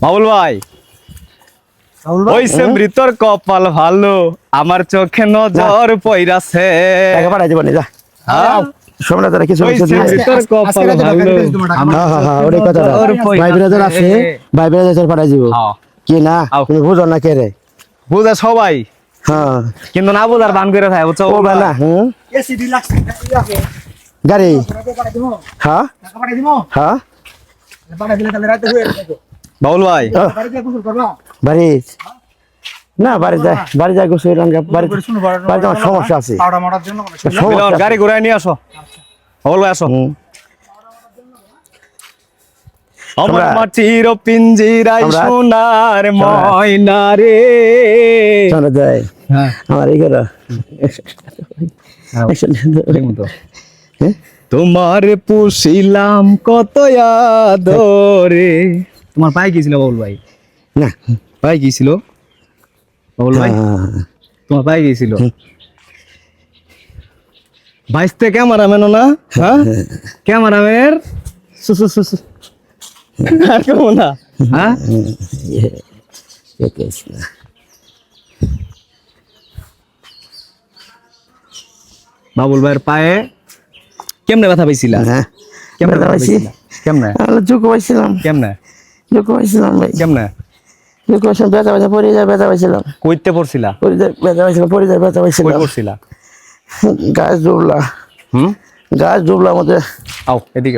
বাবুল ভাই ওইসে মৃতর কপাল ভালো আমার চোখে নজর পইরাছে টাকা পাঠাই দিব না যা হ্যাঁ? সোমনা তারা কিছু ওইসে মৃতর কপাল ভালো ওরে কথা ভাই ব্রাদার আছে ভাই ব্রাদার পাঠাই দিব হ্যাঁ। কি না তুমি বুঝো না কে রে বুঝা সবাই হ্যাঁ কিন্তু না বুঝার বান করে থাকে বুঝছো ও বানা এসিডি লাগছে গাড়ি টাকা পাঠাই দিব হ্যাঁ টাকা পাঠাই দিব হ্যাঁ পাঠাই দিলে তাহলে রাতে হয়ে যাবে বাবুল ভাই বাড়ি গিয়ে গোসল করবা বাড়ি না বাড়ি যায় গোসল রাঙ্গা বাড়ি শুনো বাড়িতে আমার সমস্যা আছে পাউডার মারার জন্য কোনো মিলন, সমস্যা আছে। গাড়ি ঘুরাই নিয়ে আসো বাবুল ভাই আসো হুম। আমার আমরা- মাটির পিঞ্জিরাই আমরা- সোনার ময়না রে শোনা যায় হ্যাঁ আমার এই করো হ্যাঁ? তোমার পুষিলাম কত আদরে তোমার পায়ে কি ছিল বাবুল ভাই না পায়ে কি ছিল বাবুল ভাই হ্যাঁ। তোমার পায়ে কি ছিল বাইশতে ক্যামেরাম্যানও না হ্যাঁ ক্যামেরাম্যানের আর কেমন না হ্যাঁ ঠিক আছে। বাবুল ভাইয়ের পায়ে কেমনে ব্যথা পাইছিলা হ্যাঁ কেমনে ব্যথা ব্যথা পাইছি? পাইছিলা? কেমনে আমরা যোগ পাইছিলাম কেমনে ভাই কেমনে যোগ পাইছিলাম ব্যথা পড়ে যায় ব্যথা পাইছিলাম কইতে পড়ছিলা পড়ে যায় ব্যথা কই পাইছিলাম পড়ছিলা গাছ ডুবলা হুম গাছ ডুবলা আমাদের আও এদিকে